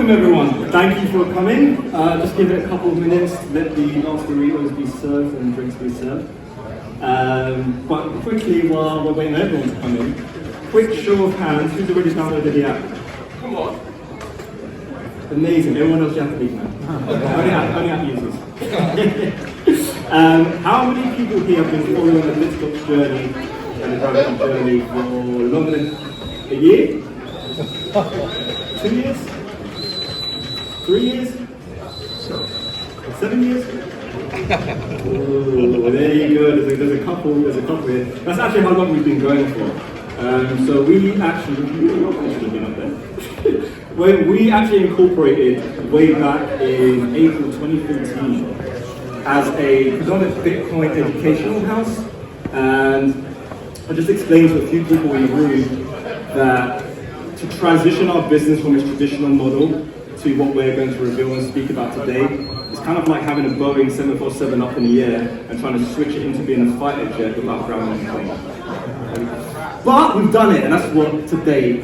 Welcome everyone. Thank you for coming. Just give it a couple of minutes, let the last burritos be served and drinks be served. But quickly, while we're waiting for everyone to come in, quick show of hands, who's already downloaded the app? Come on. Amazing, everyone else Japanese now. Only app users. How many people here have been following the Bitstocks journey and the gravity journey for longer than a year? 2 years? 3 years? 7 years? Oh, there you go. There's a couple here. That's actually how long we've been going for. So we actually been up there. We actually incorporated way back in April 2014 as a predominant Bitcoin educational house, and I just explained to a few people in the room that to transition our business from its traditional model to what we're going to reveal and speak about today, it's kind of like having a Boeing 747 up in the air and trying to switch it into being a fighter jet without ground and plane. But we've done it, and that's what today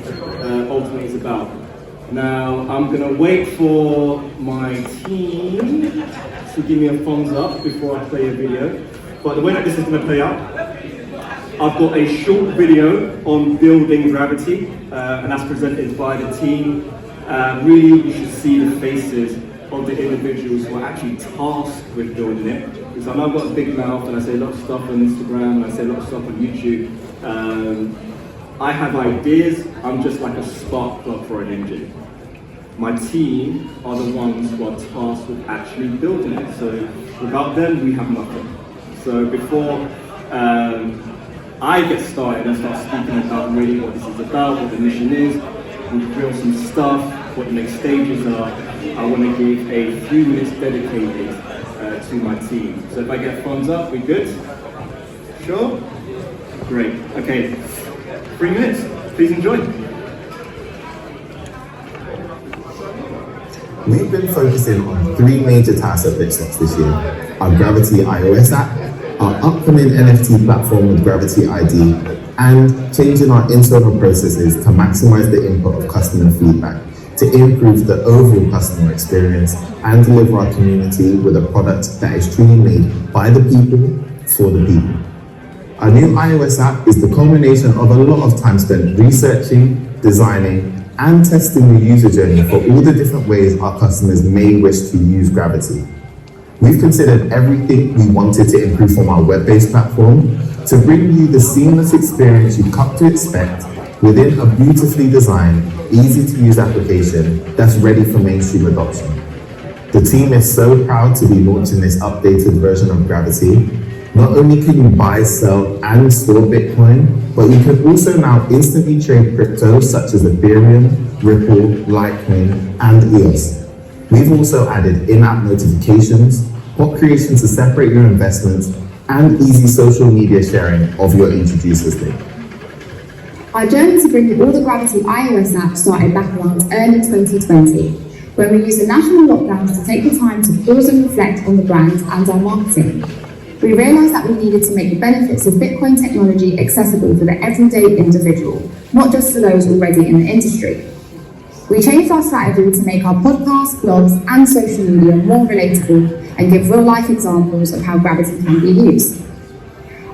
ultimately is about. Now, I'm going to wait for my team to give me a thumbs up before I play a video. But the way that this is going to play out, I've got a short video on building gravity, and that's presented by the team. Really, you should see the faces of the individuals who are actually tasked with building it. Because I know I've got a big mouth and I say a lot of stuff on Instagram and I say a lot of stuff on YouTube. I have ideas, I'm just like a spark plug for an engine. My team are the ones who are tasked with actually building it. So without them, we have nothing. So before I get started and start speaking about really what this is about, what the mission is, we build some stuff, what the next stages are, I want to give a few minutes dedicated to my team. So if I get thumbs up, we good? Sure? Great. Okay. 3 minutes. Please enjoy. We've been focusing on 3 major tasks at Bitstocks this year: our Gravity iOS app, our upcoming NFT platform with Gravity ID, and changing our internal processes to maximize the input of customer feedback to improve the overall customer experience and deliver our community with a product that is truly made by the people for the people. Our new iOS app is the culmination of a lot of time spent researching, designing, and testing the user journey for all the different ways our customers may wish to use Gravity. We've considered everything we wanted to improve from our web-based platform to bring you the seamless experience you've come to expect within a beautifully designed, easy-to-use application that's ready for mainstream adoption. The team is so proud to be launching this updated version of Gravity. Not only can you buy, sell, and store Bitcoin, but you can also now instantly trade crypto such as Ethereum, Ripple, Litecoin, and EOS. We've also added in-app notifications, bot creation to separate your investments, and easy social media sharing of your introducer's link. Our journey to bring all the Gravity iOS app started back around early 2020, when we used the national lockdowns to take the time to pause and reflect on the brand and our marketing. We realised that we needed to make the benefits of Bitcoin technology accessible for the everyday individual, not just for those already in the industry. We changed our strategy to make our podcasts, blogs, and social media more relatable and give real-life examples of how Gravity can be used.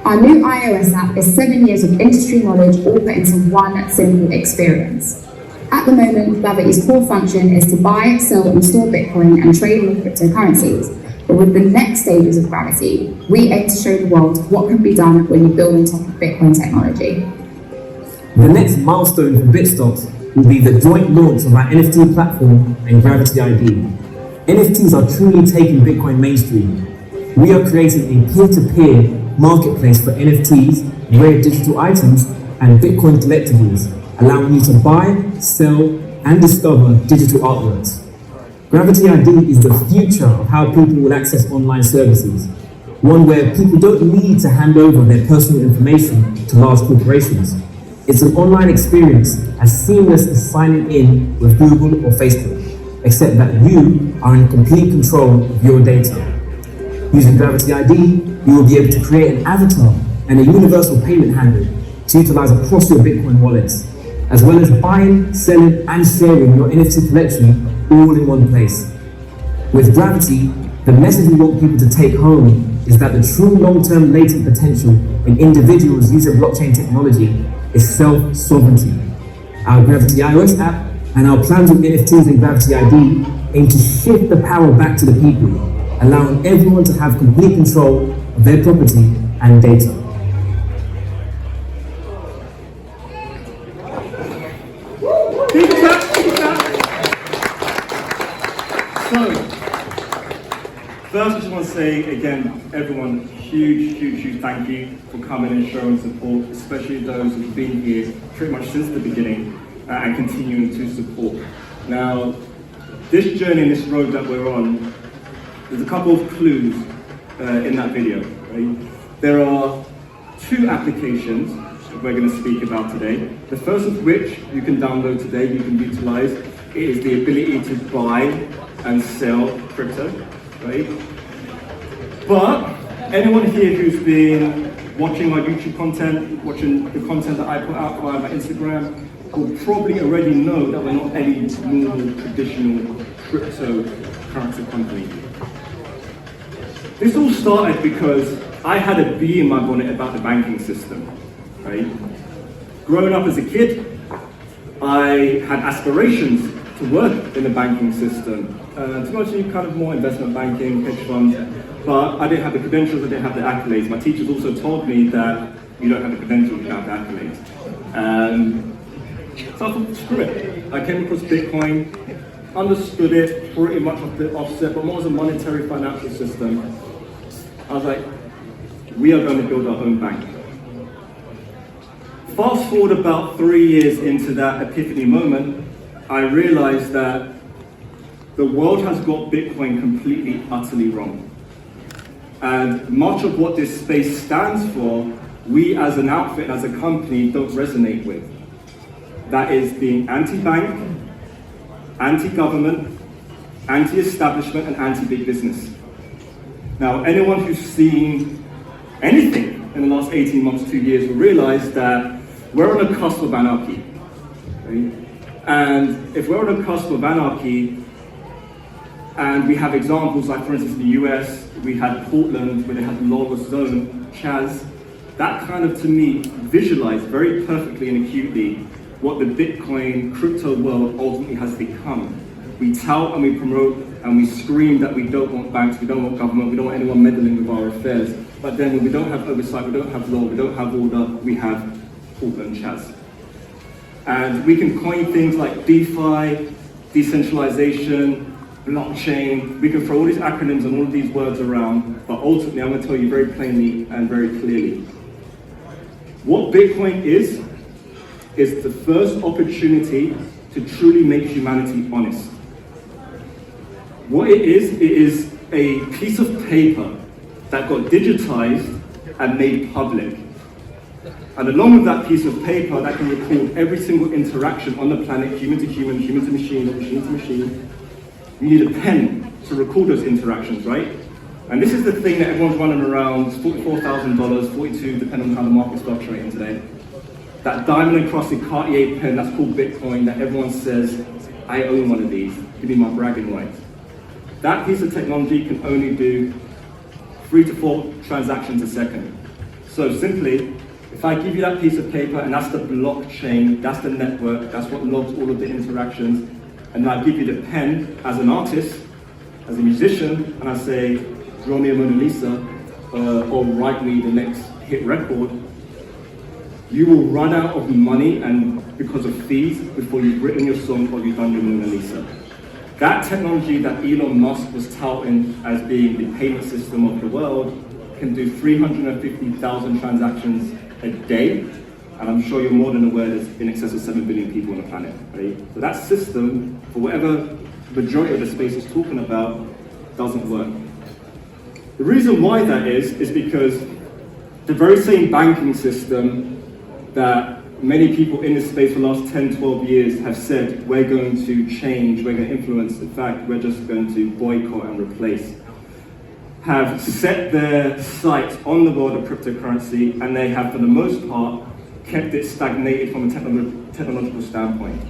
Our new iOS app is 7 years of industry knowledge all put into one simple experience. At the moment, Gravity's core function is to buy, sell, and store Bitcoin and trade in cryptocurrencies. But with the next stages of Gravity, we aim to show the world what can be done when you build on top of Bitcoin technology. The next milestone for Bitstocks will be the joint launch of our NFT platform and Gravity ID. NFTs are truly taking Bitcoin mainstream. We are creating a peer-to-peer marketplace for NFTs, rare digital items, and Bitcoin collectibles, allowing you to buy, sell, and discover digital artworks. Gravity ID is the future of how people will access online services, one where people don't need to hand over their personal information to large corporations. It's an online experience as seamless as signing in with Google or Facebook, except that you are in complete control of your data. Using Gravity ID, you will be able to create an avatar and a universal payment handle to utilize across your Bitcoin wallets, as well as buying, selling, and sharing your NFT collection all in one place. With Gravity, the message we want people to take home is that the true long-term latent potential in individuals using blockchain technology is self-sovereignty. Our Gravity iOS app and our plans with NFTs and Gravity ID aim to shift the power back to the people, allowing everyone to have complete control of their property and data. First, I just want to say again, everyone, huge thank you for coming and showing support, especially those who've been here pretty much since the beginning and continuing to support. Now, this journey and this road that we're on, there's a couple of clues in that video. Right? There are two applications that we're going to speak about today. The first of which you can download today, you can utilize. It is the ability to buy and sell crypto. Right? But anyone here who's been watching my YouTube content, watching the content that I put out via my Instagram, will probably already know that we're not any normal traditional cryptocurrency company. This all started because I had a bee in my bonnet about the banking system. Right? Growing up as a kid, I had aspirations to work in the banking system. To be honest, kind of more investment banking, hedge funds, but I didn't have the credentials, I didn't have the accolades. My teachers also told me that you don't have the credentials, you don't have the accolades. So I thought, screw it. I came across Bitcoin, understood it pretty much off the offset, but more as a monetary financial system. I was like, we are going to build our own bank. Fast forward about 3 years into that epiphany moment, I realized that the world has got Bitcoin completely, utterly wrong. And much of what this space stands for, we as an outfit, as a company, don't resonate with. That is being anti-bank, anti-government, anti-establishment, and anti-big business. Now, anyone who's seen anything in the last 18 months, 2 years, will realize that we're on a cusp of anarchy. Right? And if we're on a cusp of anarchy, and we have examples like, for instance, in the US, we had Portland, where they had the lawless zone, Chaz. That kind of, to me, visualized very perfectly and acutely what the Bitcoin crypto world ultimately has become. We tout and we promote and we scream that we don't want banks, we don't want government, we don't want anyone meddling with our affairs. But then when we don't have oversight, we don't have law, we don't have order, we have Portland Chaz. And we can coin things like DeFi, decentralization, blockchain. We can throw all these acronyms and all of these words around, but ultimately I'm going to tell you very plainly and very clearly. What Bitcoin is the first opportunity to truly make humanity honest. What it is a piece of paper that got digitized and made public. And along with that piece of paper that can record every single interaction on the planet, human to human, human to machine, or machine to machine, you need a pen to record those interactions, right? And this is the thing that everyone's running around, $44,000, $42, depending on how the market's fluctuating today. That diamond encrusted Cartier pen, that's called Bitcoin, that everyone says, I own one of these, give me my bragging rights. That piece of technology can only do 3 to 4 transactions a second. So simply, if I give you that piece of paper, and that's the blockchain, that's the network, that's what logs all of the interactions, and I give you the pen as an artist, as a musician, and I say, draw me a Mona Lisa, or write me the next hit record, you will run out of money and because of fees before you've written your song or you've done your Mona Lisa. That technology that Elon Musk was touting as being the payment system of the world can do 350,000 transactions a day, and I'm sure you're more than aware there's in excess of 7 billion people on the planet, right? So that system, for whatever majority of the space is talking about, doesn't work. The reason why that is because the very same banking system that many people in this space for the last 10, 12 years have said, we're going to change, we're going to influence, in fact, we're just going to boycott and replace, have set their sights on the world of cryptocurrency, and they have, for the most part, kept it stagnated from a technological standpoint.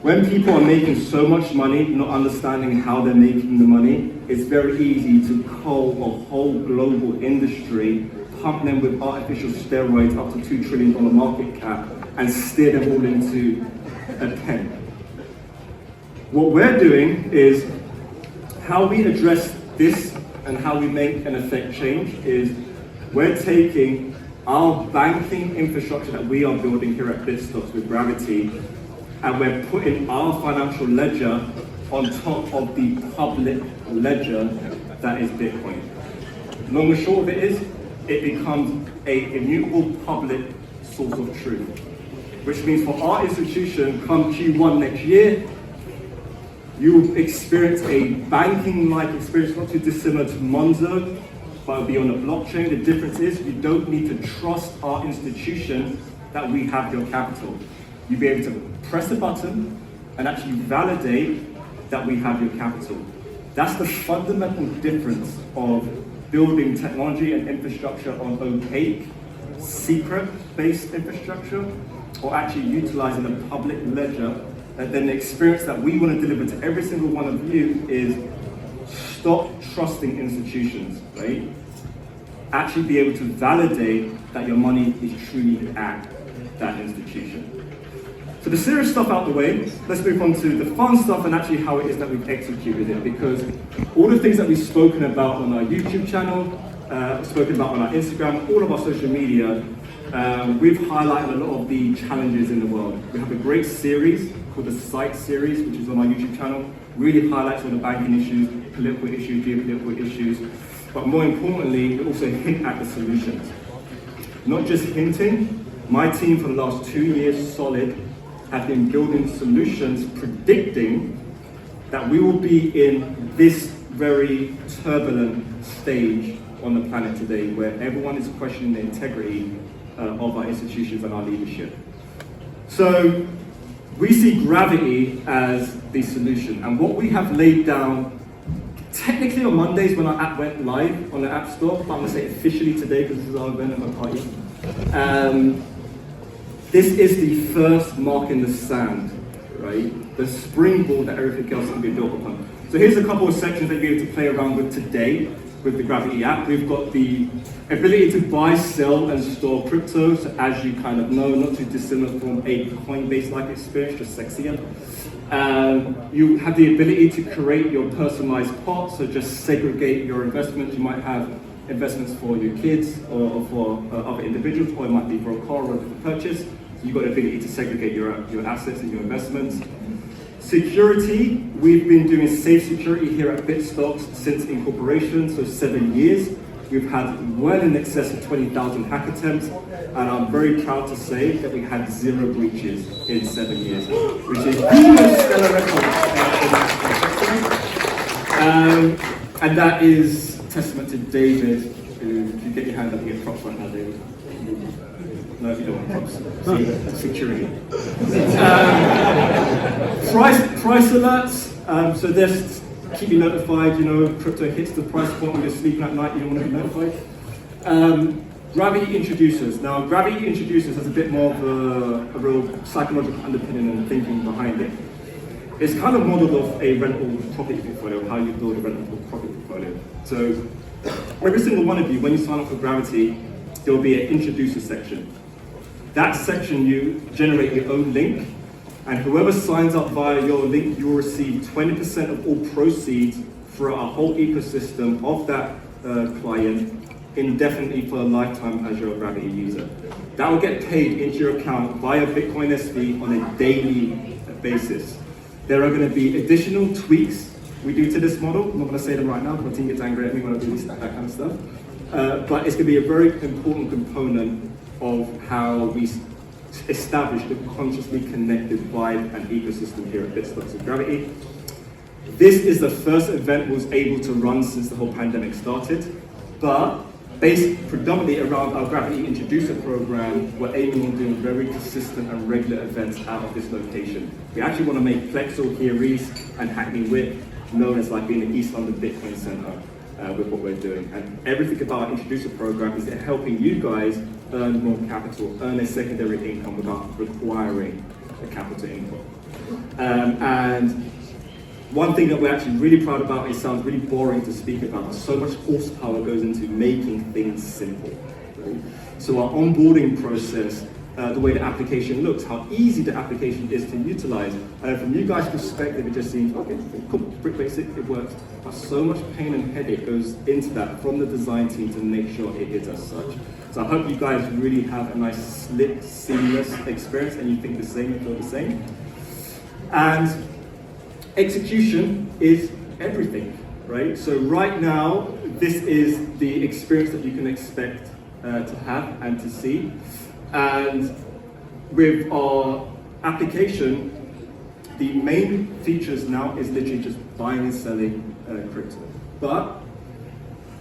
When people are making so much money, not understanding how they're making the money, it's very easy to cull a whole global industry, pump them with artificial steroids up to $2 trillion market cap, and steer them all into a pen. What we're doing is, how we address this and how we make an effect change is, we're taking our banking infrastructure that we are building here at Bitstocks with Gravity, and we're putting our financial ledger on top of the public ledger that is Bitcoin. Long and short of it is, it becomes an immutable public source of truth. Which means for our institution, come Q1 next year, you will experience a banking-like experience, not too dissimilar to Monzo, but it'll be on the blockchain. The difference is, you don't need to trust our institution that we have your capital. You'll be able to press a button and actually validate that we have your capital. That's the fundamental difference of building technology and infrastructure on opaque, secret-based infrastructure, or actually utilizing a public ledger. And then the experience that we want to deliver to every single one of you is, stop trusting institutions, right? Actually be able to validate that your money is truly at that institution. So the serious stuff out the way, let's move on to the fun stuff and actually how it is that we've executed it, because all the things that we've spoken about on our YouTube channel, spoken about on our Instagram, all of our social media, we've highlighted a lot of the challenges in the world. We have a great series called the Site series, which is on our YouTube channel, really highlights all the banking issues, political issues, geopolitical issues, but more importantly, we also hint at the solutions. Not just hinting, my team for the last 2 years solid have been building solutions predicting that we will be in this very turbulent stage on the planet today, where everyone is questioning the integrity of our institutions and our leadership. So we see Gravity as the solution, and what we have laid down, technically on Mondays when our app went live on the App Store, but I'm going to say officially today because this is our event and our party. This is the first mark in the sand, right? The springboard that everything else can be built upon. So here's a couple of sections that you'll be able to play around with today with the Gravity app. We've got the ability to buy, sell, and store crypto. So as you kind of know, not too dissimilar from a Coinbase-like experience, just sexier. You have the ability to create your personalized pot, so just segregate your investments. You might have investments for your kids or for other individuals, or it might be for a car or for purchase. So you've got the ability to segregate your assets and your investments. Security, we've been doing safe security here at Bitstocks since incorporation, so 7 years. We've had well in excess of 20,000 hack attempts, and I'm very proud to say that we had 0 breaches in 7 years, which is a stellar record. And that is testament to David, who, if you get your hand up, you get props right now, David. No, if you don't want props. See, security. Price alerts. So this keep you notified. You know, crypto hits the price point when you're sleeping at night. You don't want to be notified. Gravity introducers. Now, Gravity introducers has a bit more of a real psychological underpinning and thinking behind it. It's kind of modeled off a rental property portfolio, how you build a rental property portfolio. So every single one of you, when you sign up for Gravity, there will be an introducer section. That section, you generate your own link, and whoever signs up via your link, you will receive 20% of all proceeds for our whole ecosystem of that client indefinitely for a lifetime as your Gravity user. That will get paid into your account via Bitcoin SV on a daily basis. There are going to be additional tweaks we do to this model. I'm not going to say them right now, because my team gets angry at me when I do that kind of stuff. But it's going to be a very important component of how we establish the consciously connected vibe and ecosystem here at Bitstocks and Gravity. This is the first event we was able to run since the whole pandemic started, but based predominantly around our Gravity Introducer program, we're aiming on doing very consistent and regular events out of this location. We actually want to make Plexel here East and Hackney Wick known as like being the East London Bitcoin Center with what we're doing. And everything about our Introducer program is helping you guys earn more capital, earn a secondary income without requiring a capital input. And one thing that we're actually really proud about, it sounds really boring to speak about, but so much horsepower goes into making things simple. Right? So our onboarding process, the way the application looks, how easy the application is to utilize. From you guys' perspective, it just seems, okay, cool, pretty basic, it works. But so much pain and headache goes into that from the design team to make sure it is as such. So I hope you guys really have a nice, slick, seamless experience and you think the same and feel the same. And execution is everything, right? So right now, this is the experience that you can expect to have and to see. And with our application, the main features now is literally just buying and selling crypto. But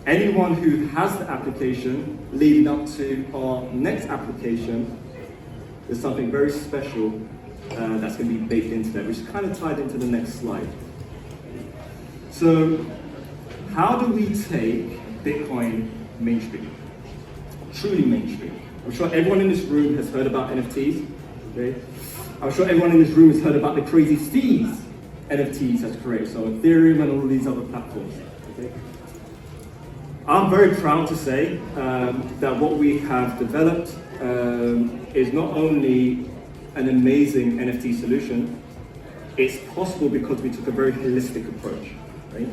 anyone who has the application leading up to our next application, there's something very special that's going to be baked into there, which is kind of tied into the next slide. So, how do we take Bitcoin mainstream? Truly mainstream. I'm sure everyone in this room has heard about NFTs. Okay? I'm sure everyone in this room has heard about the crazy fees NFTs has created, so Ethereum and all of these other platforms. Okay? I'm very proud to say that what we have developed is not only an amazing NFT solution, it's possible because we took a very holistic approach. Right?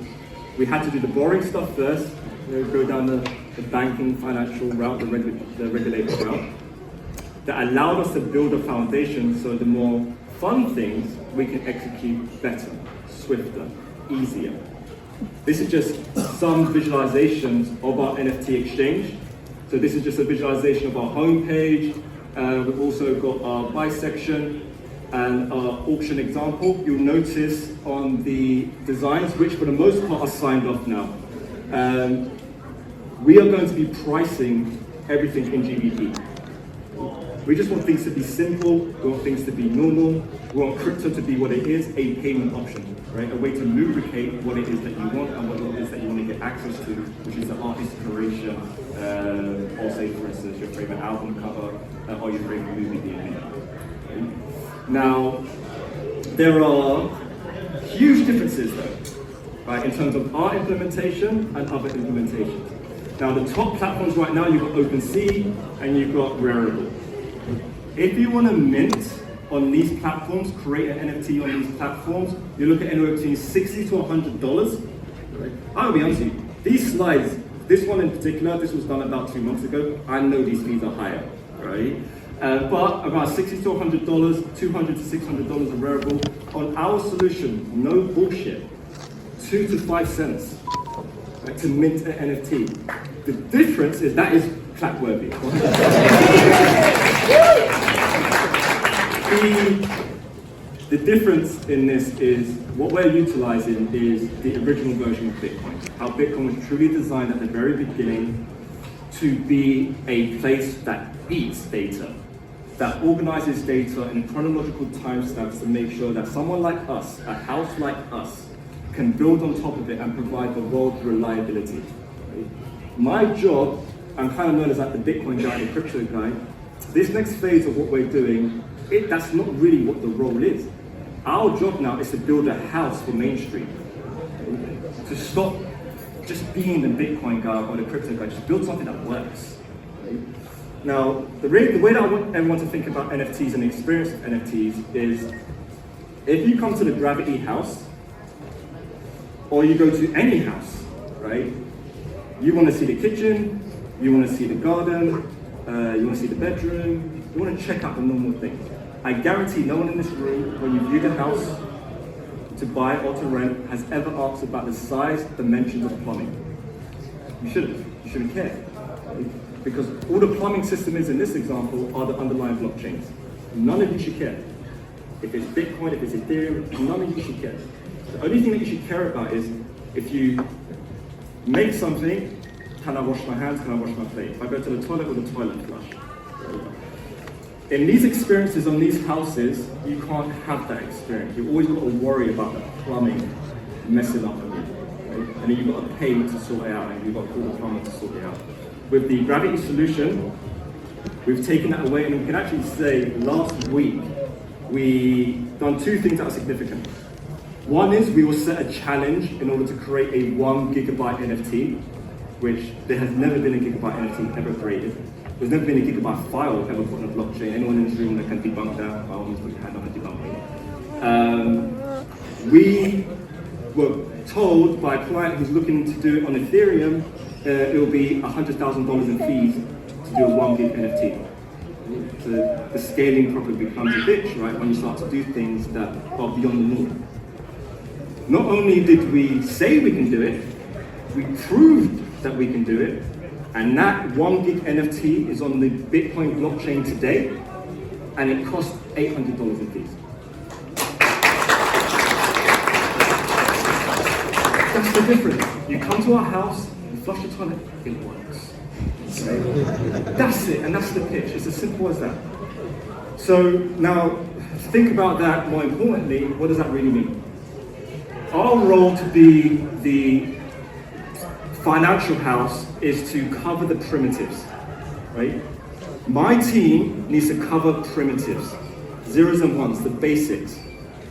We had to do the boring stuff first, go down the banking, financial route, the regulated route, that allowed us to build a foundation so the more fun things we can execute better, swifter, easier. This is just some visualizations of our NFT exchange. So this is just a visualization of our homepage. We've also got our buy section and our auction example. You'll notice on the designs, which for the most part are signed off now, we are going to be pricing everything in GBP. We just want things to be simple, we want things to be normal, we want crypto to be what it is, a payment option, right? A way to lubricate what it is that you want and what it is that you want to get access to, which is the art inspiration, or say for instance your favorite album cover, or your favorite movie DVD. Right? Now, there are huge differences though, right, in terms of our implementation and other implementations. Now the top platforms right now, you've got OpenSea and you've got Rarible. If you want to mint on these platforms, create an NFT on these platforms, you look at anywhere between $60 to $100. Right? I'll be honest with you, these slides, this one in particular, this was done about 2 months ago. I know these fees are higher, right? But about $60 to $100, $200 to $600 a Rarible. On our solution, no bullshit, 2 to 5 cents. Right, to mint an NFT. The difference is that is clap-worthy. The difference in this is what we're utilizing is the original version of Bitcoin. How Bitcoin was truly designed at the very beginning to be a place that eats data, that organizes data in chronological timestamps to make sure that someone like us, a house like us, can build on top of it and provide the world reliability. Right? My job, I'm kind of known as like the Bitcoin guy, the crypto guy. This next phase of what we're doing, that's not really what the role is. Our job now is to build a house for Main Street. Right? To stop just being the Bitcoin guy or the crypto guy, just build something that works. Right? Now, the way that I want everyone to think about NFTs and the experience of NFTs is, if you come to the Gravity house, or you go to any house, right? You want to see the kitchen, you want to see the garden, you want to see the bedroom, you want to check out the normal things. I guarantee no one in this room, when you view the house to buy or to rent, has ever asked about the size, dimensions of plumbing. You shouldn't care. Right? Because all the plumbing system is in this example are the underlying blockchains. None of you should care. If it's Bitcoin, if it's Ethereum, none of you should care. The only thing that you should care about is, if you make something, can I wash my hands, can I wash my plate? If I go to the toilet, with a toilet flush. In these experiences on these houses, you can't have that experience. You've always got to worry about the plumbing messing up on you. Right? And then you've got to pay to sort it out, and you've got to call the plumber to sort it out. With the Gravity solution, we've taken that away, and we can actually say last week, we done two things that are significant. One is we will set a challenge in order to create a 1 gigabyte NFT, which there has never been a gigabyte NFT ever created. There's never been a gigabyte file ever put on a blockchain. Anyone in this room that can debunk that, by all means put your hand up and debunk it. We were told by a client who's looking to do it on Ethereum, it will be $100,000 in fees to do a 1 gig NFT. So the scaling probably becomes a bitch, right, when you start to do things that are beyond the norm. Not only did we say we can do it, we proved that we can do it, and that 1 gig NFT is on the Bitcoin blockchain today, and it costs $800 in fees. That's the difference. You come to our house, you flush the toilet, it works. That's it, and that's the pitch. It's as simple as that. So now, think about that more importantly, what does that really mean? Our role to be the financial house is to cover the primitives, right? My team needs to cover primitives, zeros and ones, the basics,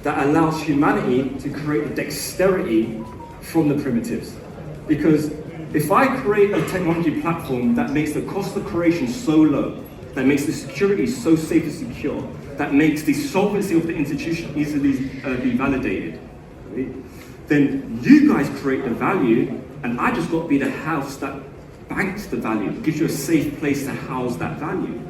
that allows humanity to create the dexterity from the primitives. Because if I create a technology platform that makes the cost of creation so low, that makes the security so safe and secure, that makes the solvency of the institution easily be validated, right? Then you guys create the value, and I just got to be the house that banks the value, gives you a safe place to house that value.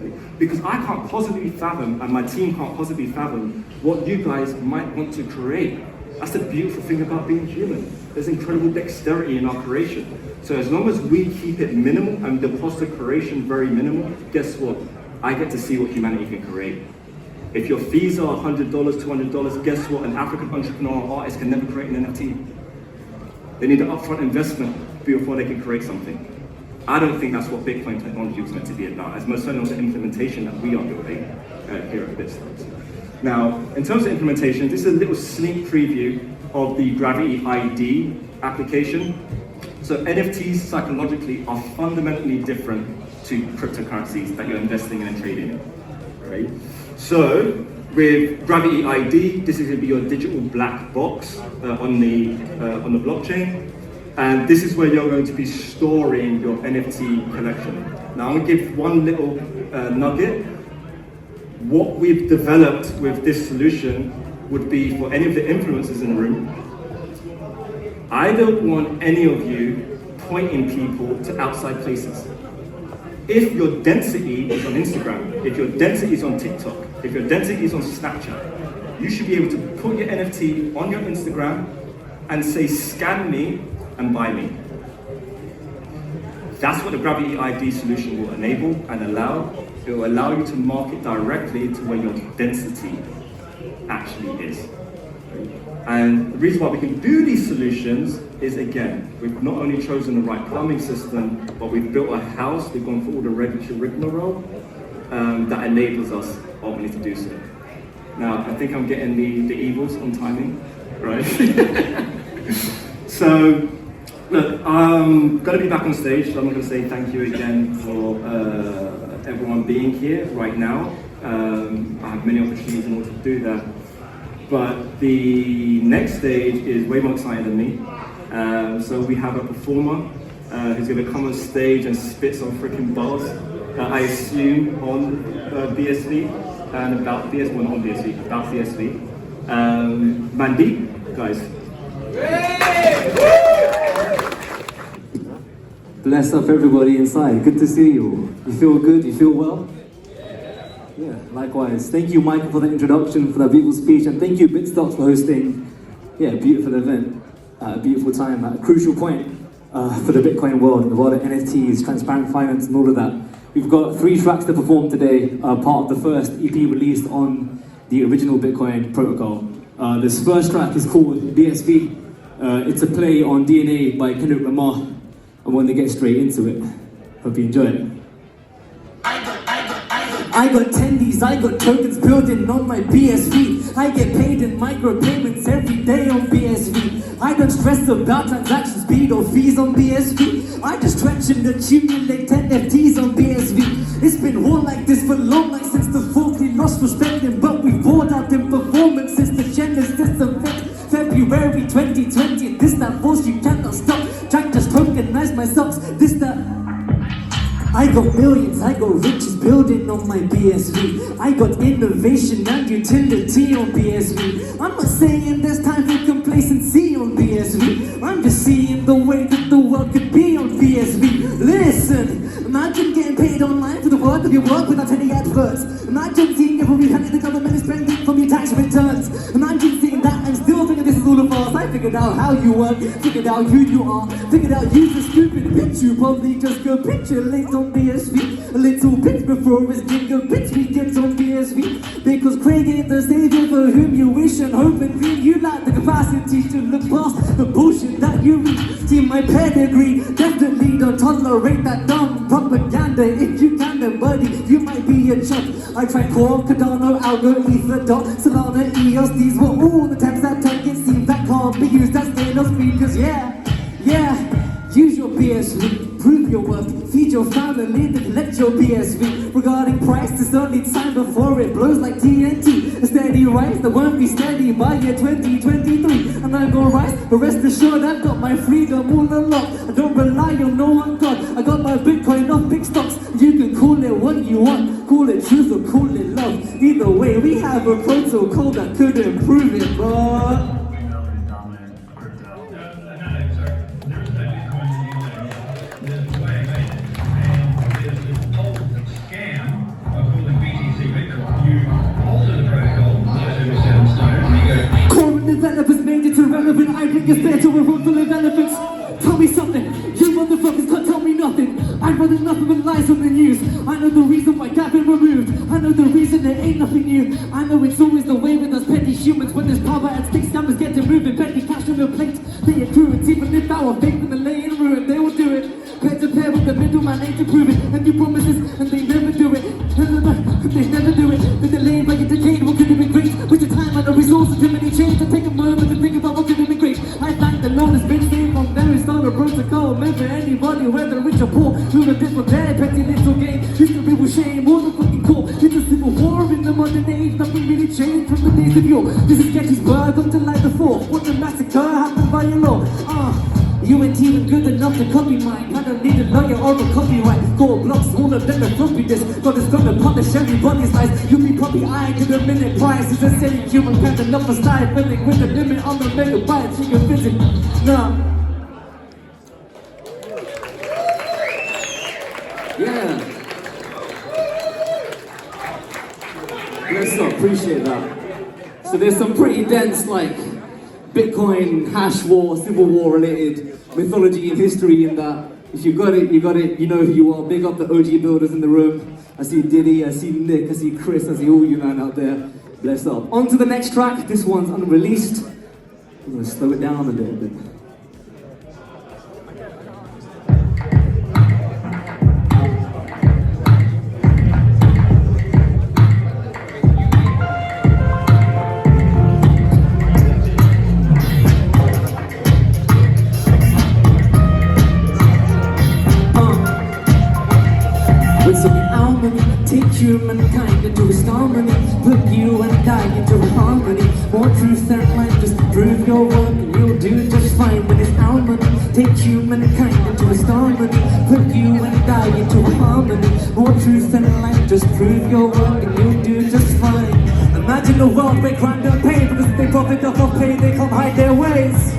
Right? Because I can't possibly fathom, and my team can't possibly fathom, what you guys might want to create. That's the beautiful thing about being human. There's incredible dexterity in our creation. So as long as we keep it minimal and the cost of creation very minimal, guess what? I get to see what humanity can create. If your fees are $100, $200, guess what? An African entrepreneur or artist can never create an NFT. They need an upfront investment before they can create something. I don't think that's what Bitcoin technology was meant to be about. It's most certainly not the implementation that we are building here at Bitstocks. Now, in terms of implementation, this is a little sneak preview of the Gravity ID application. So NFTs psychologically are fundamentally different to cryptocurrencies that you're investing in and trading in, right? So with Gravity ID, this is going to be your digital black box on the blockchain, and this is where you're going to be storing your NFT collection. Now I'm going to give one little nugget. What we've developed with this solution would be for any of the influencers in the room. I don't want any of you pointing people to outside places. If your density is on Instagram, if your density is on TikTok, if your density is on Snapchat, you should be able to put your NFT on your Instagram and say, scan me and buy me. That's what the Gravity ID solution will enable and allow. It will allow you to market directly to where your density actually is. And the reason why we can do these solutions is, again, we've not only chosen the right plumbing system, but we've built a house, we've gone through all the regulatory rigmarole that enables us ultimately to do so. Now, I think I'm getting the evils on timing, right? So, look, I'm going to be back on stage, so I'm going to say thank you again for everyone being here right now. I have many opportunities in order to do that. But the next stage is way more exciting than me. So we have a performer who's going to come on stage and spit some freaking bars, I assume, on BSV and about BSV, well not on BSV, about BSV. Mandeep, guys. Bless up everybody inside. Good to see you. You feel good? You feel well? Yeah, likewise. Thank you, Michael, for the introduction, for that beautiful speech, and thank you, Bitstocks, for hosting a beautiful event at a beautiful time, at a crucial point for the Bitcoin world, the world of NFTs, transparent finance, and all of that. We've got 3 tracks to perform today, part of the first EP released on the original Bitcoin protocol. This first track is called BSV. It's a play on DNA by Kendrick Lamar. I'm going to get straight into it. Hope you enjoy it. I got tendies, I got tokens building on my BSV. I get paid in micropayments every day on BSV. I don't stress about transaction speed or fees on BSV. I just stretch and accumulate NFTs on BSV. It's been all like this for long, like since the fourth we lost respect, but we won. force, you cannot stop. Trying to tokenize my socks. I got millions, I got riches building on my BSV. I got innovation and utility on BSV. I'm not saying there's time for complacency on BSV. I'm just seeing the way that the world could be on BSV. Listen, imagine getting paid online for the work of your work without any adverts. Imagine seeing every penny the government is spending from your tax returns. Imagine seeing that and still thinking this is all a farce. I figured out how you work, figured out who you are, figured out you're a stupid bitch. You probably just go picture late on BSV. A little bit before it's gigabits we get on BSV. Because Craig ain't the savior for whom you wish and hope and dream. You lack the capacity to look past the bullshit that you read. See my pedigree, definitely don't tolerate that dumb propaganda. If you can then buddy, you might be a chump. I tried Core, Cardano, Algo, Ether, Dot, Solana, EOS. These were all the tabs that target seems that can't be used as data speakers. Yeah, use your BSV, prove your worth, feed your family, neglect your BSV. Regarding price, it's only time before it blows like TNT. A steady rise that won't be steady by year 2023. And I'm gonna rise, but rest assured I've got my freedom all unlocked. I don't rely on no one God. I got my Bitcoin off Bitstocks. You can call it what you want, call it truth or call it love. Either way, we have a protocol that could improve it, but developers made it irrelevant. I bring us there to a room full of elephants. Tell me something, you motherfuckers can't tell me nothing. I'd rather nothing but lies on the news. I know the reason why Gavin removed. I know the reason there ain't nothing new. I know it's always the way with us petty humans. When there's power at stake, scammers get to moving. Petty cash on your plate, they accrue it. Even if our faith in the lay in ruin, they will do it. Pair to pair with the middleman ain't to prove it. And you promises, and they never do it. They never do it. They're delayed by a decade, what could have been great? With the time and the resources, too many change. To take a moment to think about what could have been great. I thank the Lord has been saved from very start of protocol. Remember anybody, whether rich or poor, who were disprepared, petty little game. History with shame, all the fucking core. It's a civil war in the modern age. Nothing really changed from the days of yore. This is Gettysburg up to like the 4th. What the massacre happened by your law. You ain't even good enough to copy mine. I don't need a lawyer or a copyright. Core blocks, all of them are floppy disk. God is gonna punish everybody's lies. You be probably eyeing to the minute price. It's a silly human kind of enough for style. Filling with the limit on the megabytes. You can visit. Nah. Yeah. Let's not appreciate that. So there's some pretty dense like Bitcoin, hash war, civil war related mythology and history in that. If you got it, you got it, you know who you are. Big up the OG builders in the room. I see Diddy, I see Nick, I see Chris, I see all you man out there. Bless up. On to the next track. This one's unreleased. I'm gonna slow it down a little bit. Take humankind into his harmony. Put you and I into harmony. More truth than life, just prove your work and you'll do just fine. When it's harmony, take humankind into his harmony. Put you and I into harmony. More truth than life, just prove your work and you'll do just fine. Imagine a world where crime don't pay because if they profit off of pay, they can't hide their ways.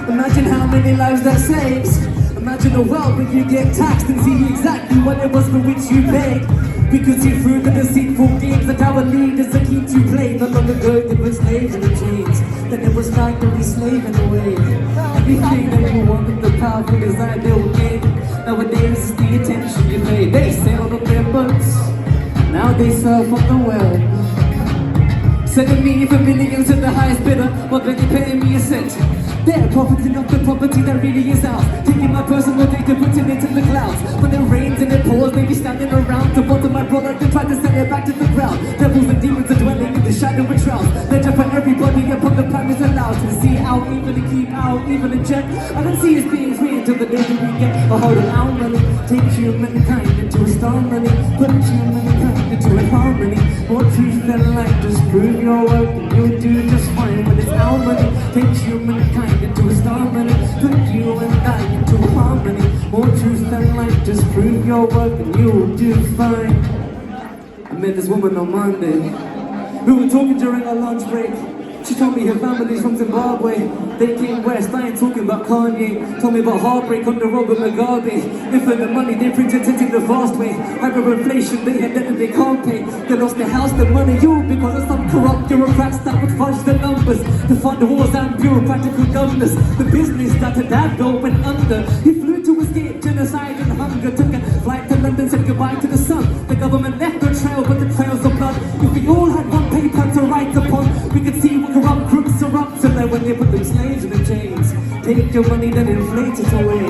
Imagine how many lives that saves. Imagine a world where you get taxed and see exactly what it was for which you paid. Because you threw the deceitful games that our leaders are keen to play. Not long ago there were slaves in the chains. Then it was like to be slaving away. Everything that you wanted, the powerful desire they will gain. Nowadays it's the attention you pay. They sailed on their boats, now they surf on the well. Sending me for millions to the highest bidder, while then you paying me a cent. They're profiting off the property that really is ours. Taking my personal data, putting it in the clouds. When it rains and it pours, they be standing around to bottle my product and try to sell it back to the crowd. Devils and demons are dwelling in the shadow of shrouds. Ledger for everybody upon the plan is allowed to see out, even to keep out, even to check. I don't see us being free until the day that we get a hold of our money. Take humankind into a harmony. Put humankind into a harmony. More truth than life, just prove your work and you'll do just fine. When it's how money takes humankind into a star money. Put you and I into harmony. More truth than life, just prove your work and you will do fine. I met this woman on Monday. We were talking during our lunch break. She told me her family's from Zimbabwe. They came west, I ain't talking about Kanye. Told me about heartbreak under Robert Mugabe. And for the money they printed it in the fast way. Hyperinflation, they had debt they can't pay. They lost their house, their money, all because of some corrupt bureaucrats that would fudge the numbers to fund wars and bureaucratical governors. The business that her dad built went under. He flew to escape genocide and hunger. Took a flight to London, said goodbye to the sun. The government left the trail, but the trails of blood. If we all had one paper to write upon, we could see what corrupt crooks are up to. Then when they put them slaves in the chains, take your money then inflate it away.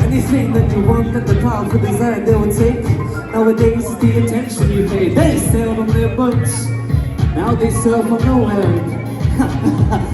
Anything that you want that the crowd could desire they will take. Nowadays it's the attention you pay. They sailed on their boats, now they surf on nowhere.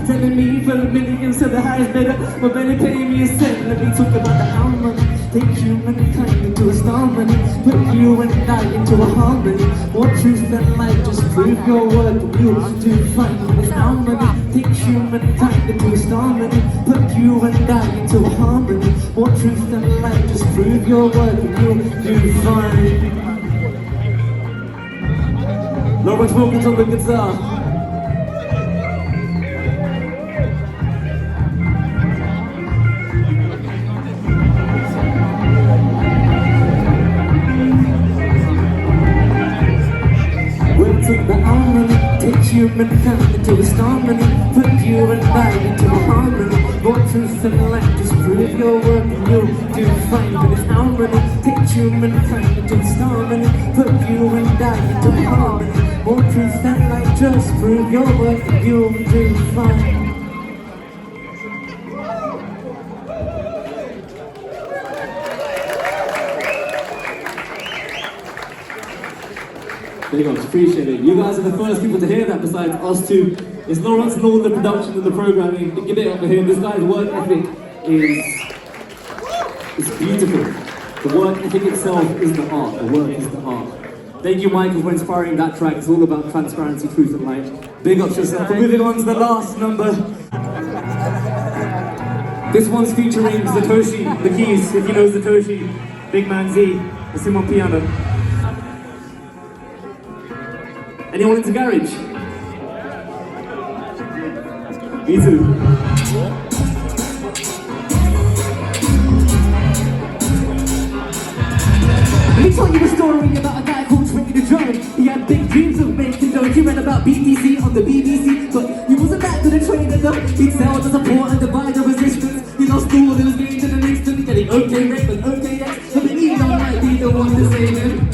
Telling me for the millions to the highest bidder, but better pay me a cent. Let me talk about the how money take humankind into a star money. Put you and I into a harmony. More truth than life, just prove your work and you do fine. It's how money take humankind into a star money. Put you and I into a harmony. More truth than life, just prove your work and you do fine. Lawrence Wilkins on the guitar. Humankind into a star money. Put you and I into a harmony. More truth than life, just prove your work and you'll do fine. But it's our money, take humankind into a star money. Put you and I into a harmony. More truth than life, just prove your work and you'll do fine. There you go, appreciate it. You guys are the first people to hear that besides us two. It's Lawrence and all the production and the programming. Give it up for him. This guy's work ethic is beautiful. The work ethic itself is the art. The work is the art. Thank you, Michael, for inspiring that track. It's all about transparency, truth and light. Big ups yourself. We're moving on to the last number. This one's featuring Satoshi, the keys, if you know Satoshi, Big Man Z. It's him on piano. Anyone into garage? Me too. Let me tell you a story about a guy called Trinity the Drone. He had big dreams of making dough. He read about BTC on the BBC, but he wasn't that good at trading though. He'd sell the support and divide the resistance. He lost all of his gains in an instant, getting OK rate and OK X. But he might be the one to save him.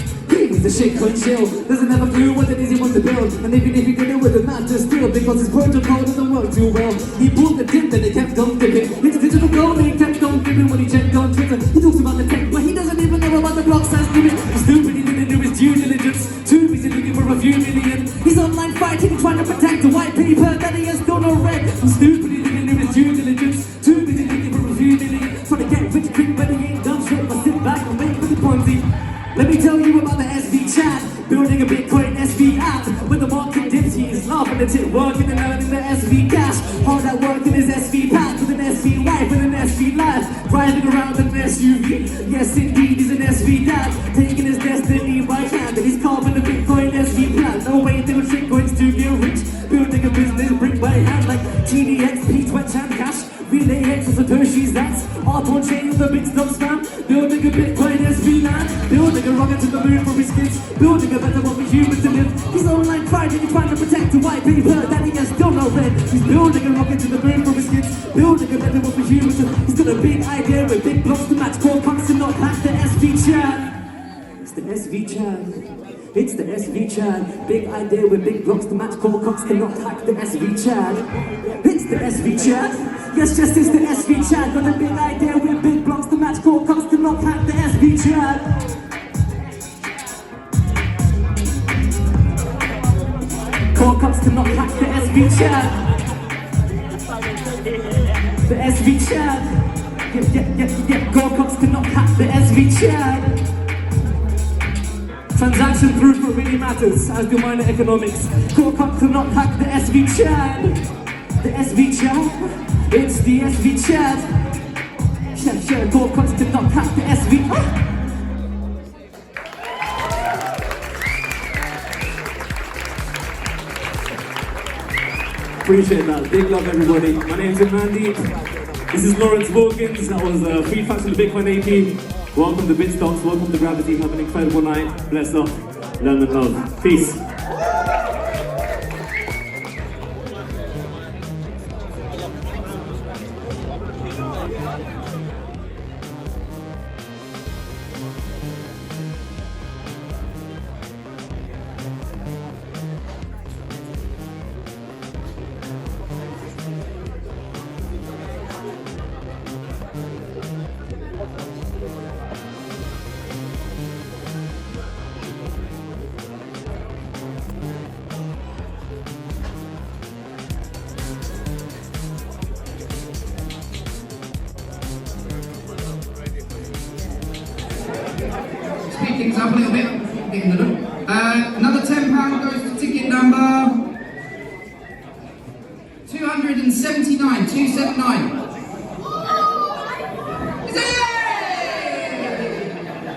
The shit couldn't chill, doesn't have a clue what it is he wants to build. And even if he did it with a man just still, because his protocol doesn't work too well. He pulled the tip that he kept on giving. It's digital gold and he kept on giving when he checked on Twitter. He talks about the tech, but he doesn't even know about the blocks and limit. He's stupid, he didn't do his due diligence. Too busy looking for a few million. He's online fighting, trying to protect the white paper that he has still not read. He's stupid, he didn't do his due diligence. Too busy looking for a few million. Trying to get rich quick, but he ain't done shit but sit back and wait for the Ponzi. Let me tell you about the SV chat, building a Bitcoin SV app. When the market dips, he is laughing at it, working and earning the SV cash. Hard at work in his SV pack, with an SV wife and an SV lad, driving around in an SUV. Yes, indeed, he's an SV dad, taking his destiny by hand, and he's carving the Bitcoin SV plan. No way they were trick coins to get rich, building a business brick by hand like TDX, P-Twitch and Cash. Relay X and Satoshi's that's art on chain with the Bitstocks fam. Building a Bitcoin SV land, building a rocket to the moon for his kids, building a better one for humans to live. He's online fighting, he's trying to protect the white paper that he has still not read. He's building a rocket to the moon for his kids, building a better one for humans to live. He's got a big idea with big blocks to match, core punks to not hack the SV chat. It's the SV chat. It's the SV chat. Big idea with big blocks to match, core cocks cannot hack the SV chat. It's the SV chat. Yes, just it's the SV chat. Got a big idea with big blocks to match, core cocks cannot hack the SV chat. Core cocks cannot hack the SV chat. The SV chat. Yeah. Core cocks cannot hack the SV chat. Transaction throughput really matters, as do minor economics. Core cocks cannot hack the SV chat. The SV chat, it's the SV chat. Share, talk, constant, not hack the SV. Appreciate that. Big love, everybody. My name's Mandy. This is Lawrence Wilkins. That was Free Facts from the Bitcoin AP. Welcome to Bitstocks. Welcome to Gravity. Have an incredible night. Bless up. Learn and love. Peace. Speed things up a little bit. Another £10 goes to ticket number 279, 279. Is it?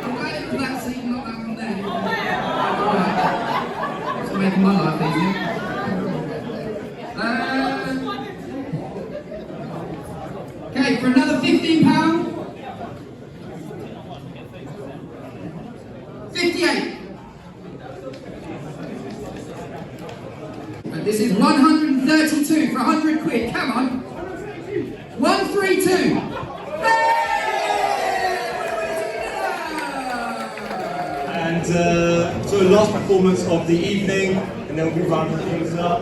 I'm glad it was that seat, not that one there. Right. It's making my life easier. Okay, for another £15. 58. This is 132 for 100 quid. Come on. 132. And so last performance of the evening, and then we'll be rounding things up.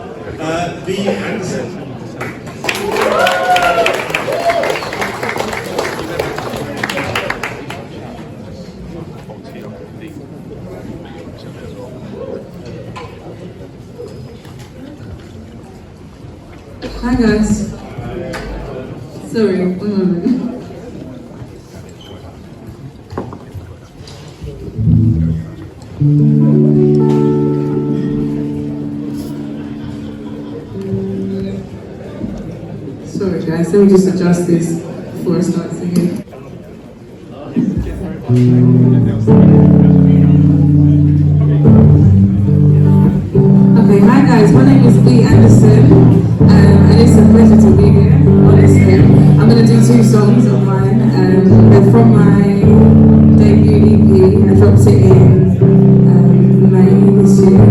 B. Anderson. Hi guys. Sorry, one moment. Sorry guys, let me just adjust this before I start singing. Okay, hi guys, my name is B. Anderson. And it's a pleasure to be here, honestly. I'm going to do 2 songs of mine. They're from my debut EP. I dropped it in May this year.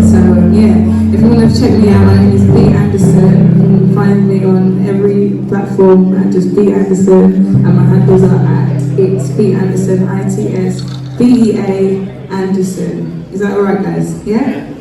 So yeah, if you want to check me out, my name is B. Anderson. You can find me on every platform at just B. Anderson. And my handles are at it's B. Anderson, ITS, BEA Anderson. Is that alright guys? Yeah?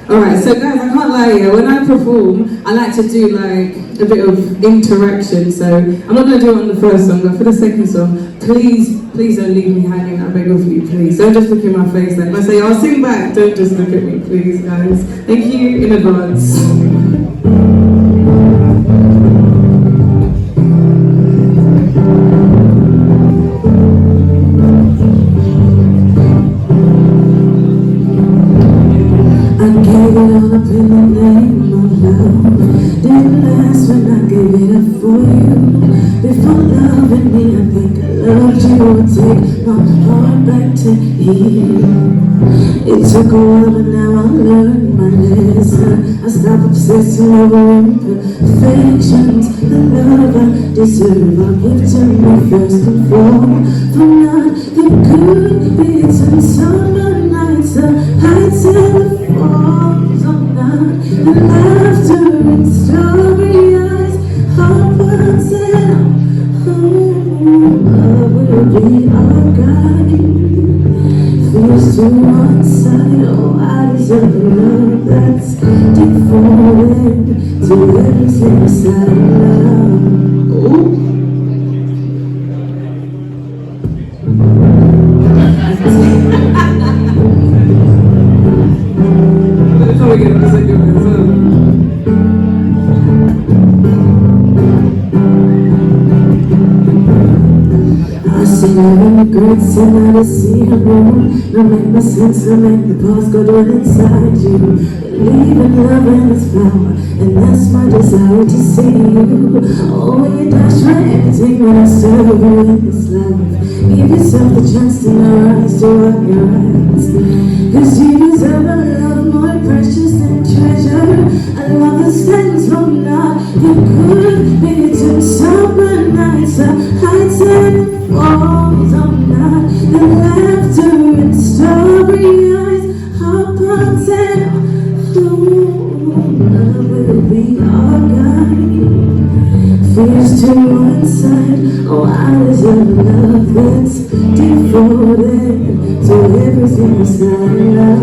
Alright, so guys, I can't lie here, when I perform, I like to do like a bit of interaction, so I'm not going to do it on the first song, but for the second song, please don't leave me hanging, I beg of you, please. Don't just look in my face then. If I say, I'll sing back, don't just look at me, please, guys. Thank you in advance. Up in the name of love, didn't last when I gave it up for you. Before loving me, I think I loved you. I'll take my heart back to you. It took a while, but now I learned my lesson. I stopped obsessing over imperfections. The love I deserve, I'll give to me first and foremost. I'm not the good bits and summer nights, the heights and the falls. I'm not the laughter and starry eyes, heartburns and love will be our guide. Feels to one side, oh I deserve love that's devoted to everything inside love. Ooh. I see you in the regrets and now to see I'm wrong. No make no sense, no make the past go dwell inside you. Believe in love and its power, and that's my desire to see you. Oh, you dash for anything when I serve you in this life. Give yourself the chance to rise to what your eyes. Cause you deserve a love more precious than treasure. A love that stands for not the good. Maybe to summer nights, the heights and the falls. I'm not the laughter and starry eyes. Heart pumps and love will be our guide. Fears to one side, oh I deserve love that's devoted to everything beside love.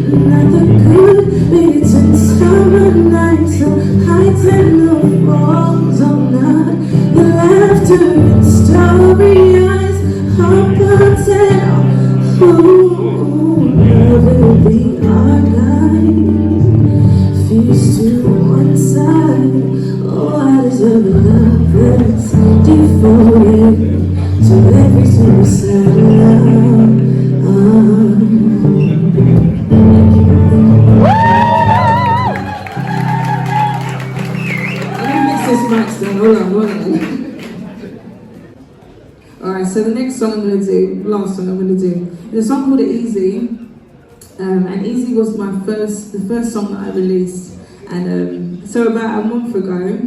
Not the good, maybe to summer nights, the heights and the falls. I'm not the laughter and starry eyes. Heart pumps and love will be our guide. Fears to one side, oh I deserve a love that's devoted to everything beside love. I'm gonna mix this mic stand, hold on. Alright, so the next song I'm gonna do, last song I'm gonna do, is a song called Easy. And Easy was the first song that I released. And so about a month ago,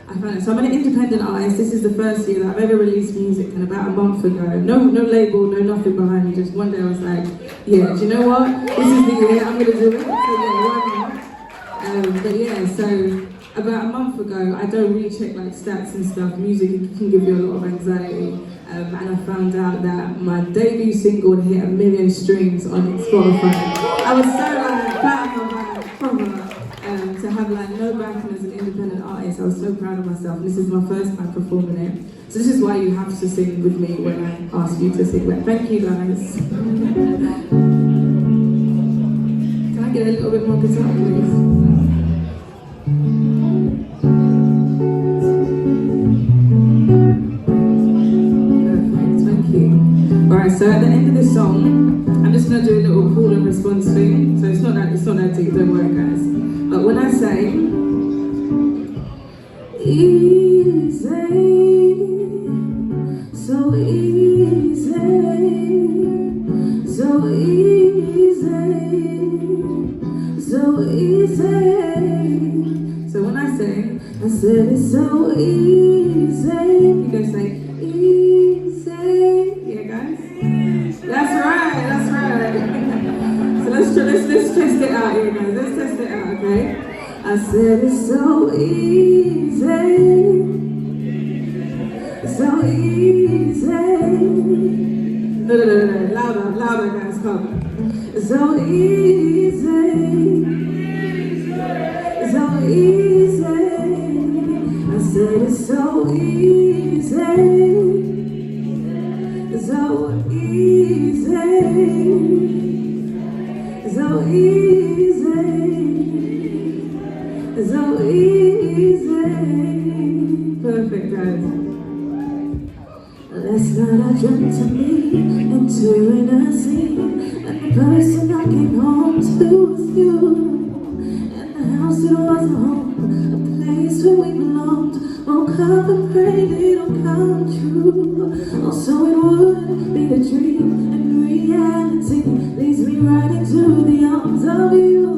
I found it. So I'm an independent artist. This is the first year that I've ever released music, and about a month ago, no label, no nothing behind me. Just one day I was like, yeah, do you know what? This is the year I'm gonna do it. So yeah, why not? But yeah, so about a month ago, I don't really check like stats and stuff. Music can give you a lot of anxiety. And I found out that my debut single hit 1 million streams on Spotify. I was so proud of my proper to have like no backing as an independent artist. I was so proud of myself, and this is my first time performing it. So this is why you have to sing with me when I ask you to sing. But thank you guys. Can I get a little bit more guitar, please? Alright, so at the end of this song, I'm just gonna do a little call and response thing. So it's not that deep, don't worry guys. But when I say easy, so easy, so easy, so easy. So when I say, I said it's so easy, you guys say easy. Yeah guys? That's right. So let's test it out here guys, let's test it out, okay? I said it's so easy, so easy. No, louder guys, come. So easy, so easy. I said it's so easy, so easy, so easy, so easy. Perfect, guys. Last night I dreamt to me entering a scene, and the person I came home to was you. And the house, it was a home, a place where we belonged. Woke up and prayed it'll come true. Also it would be a dream, and reality leads me right into the arms of you.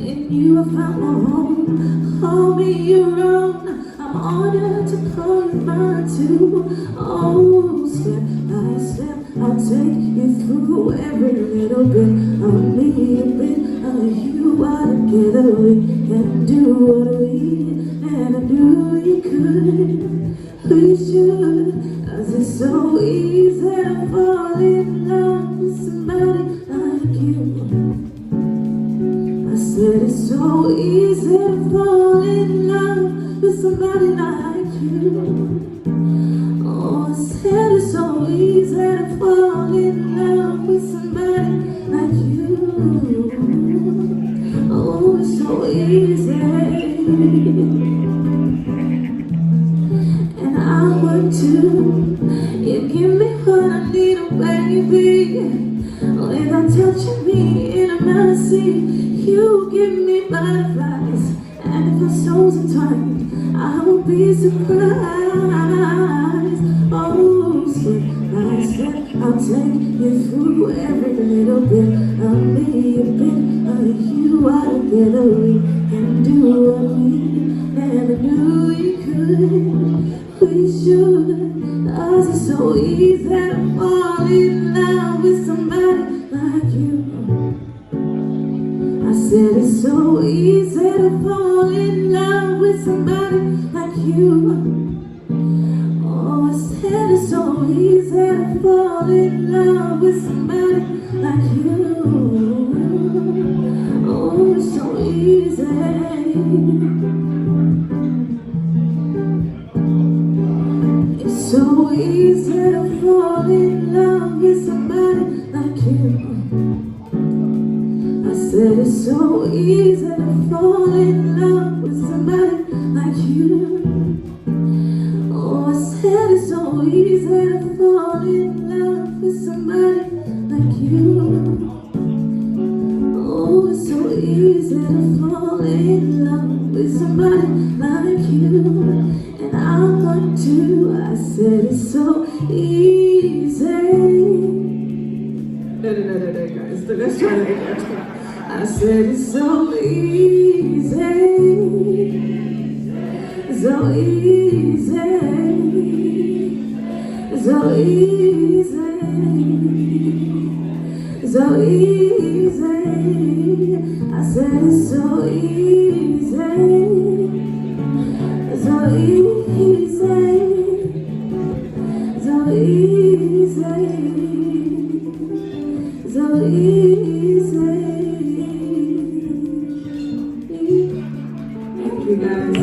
In you I found my home, call me your own. I'm honored to call you mine too. Oh, step by step I'll take you through every little bit of me, a bit of you. All together we can do what we never knew we could. We should, 'cause it's so easy to fall in love with somebody like you. I said it's so easy to fall in love with somebody like you. Oh, I said it's so easy to fall in love with somebody like you. Oh, it's so easy. And I want to, you give me what be surprised. Oh, step by step, I'll take you through every little bit of me, a bit of you. Together we can do what we never knew we could. We should, 'cause it's so easy to fall in love with somebody like you. I said it's so easy to fall in love with somebody like you. Oh, I said it's so easy to fall in love with somebody like you. Oh, it's so easy. It's so easy to fall in love with somebody like you. I said it's so easy to fall in love with somebody like you. Oh, I said it's so easy to fall in love with somebody like you. Oh, it's so easy to fall in love with somebody like you. And I want to, I said it's so easy. No, guys, let's try that again. I said it's so easy, so easy, so easy, so easy. I said it's so easy, so easy, so easy, so easy. Thank you guys.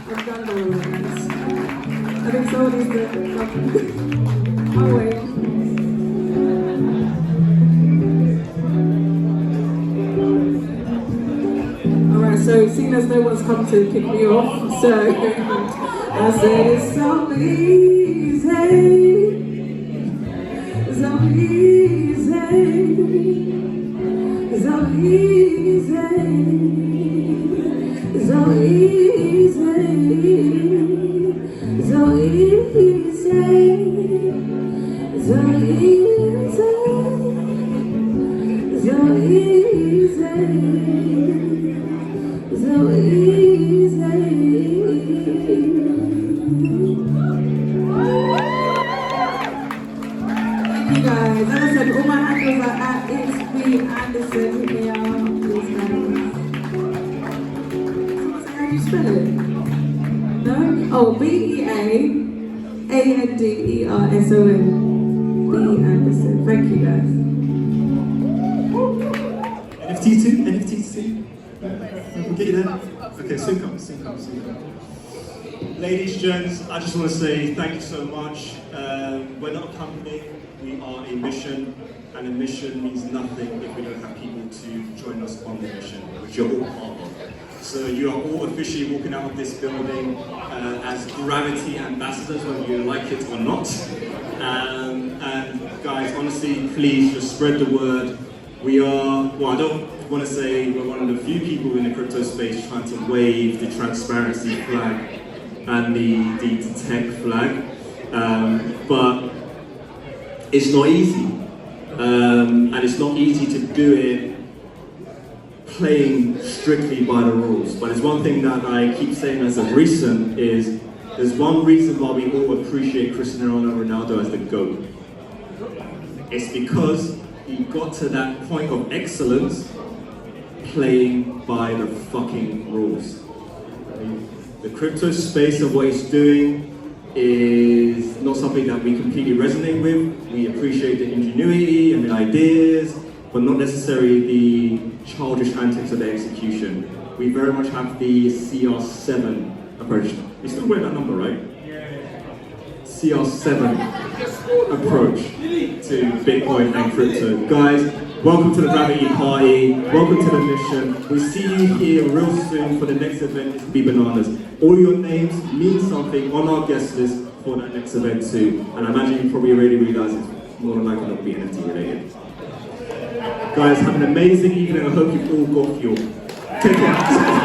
I've done all of this. I think somebody's good. Oh wait. Alright, so seeing as no one's come to kick me off, so I said it's so easy, so easy, so easy, so easy, so easy, so easy, so easy, so easy. Thank you guys. As I said, all my handles are at XP Anderson. They are these names. How do you spell it? No? Oh, BEAANDERSON. B. Anderson. Thank you guys. NFT too? NFT too? We'll get you there. Okay, soon comes. Ladies, gents, I just want to say thank you so much. We're not a company, we are a mission, and a mission means nothing if we don't have people to join us on the mission, which you're all part of. So you are all officially walking out of this building as Gravity ambassadors, whether you like it or not. And guys, honestly, please just spread the word. We are, well, I don't want to say we're one of the few people in the crypto space trying to wave the transparency flag and the tech flag, but it's not easy, and it's not easy to do it playing strictly by the rules. But it's one thing that I keep saying as of recent is there's one reason why we all appreciate Cristiano Ronaldo as the GOAT. It's because he got to that point of excellence playing by the fucking rules. The crypto space of what he's doing is not something that we completely resonate with. We appreciate the ingenuity and the ideas, but not necessarily the childish antics of the execution. We very much have the CR7 approach. You still wear that number, right? CR7 approach to Bitcoin and crypto. Guys, welcome to the Gravity Party, welcome to the mission. We'll see you here real soon for the next event, it's Be Bananas. All your names mean something on our guest list for that next event too. And I imagine you probably already realised it's more than likely not to be NFT related. Guys, have an amazing evening. I hope you've all got fuel. Take care.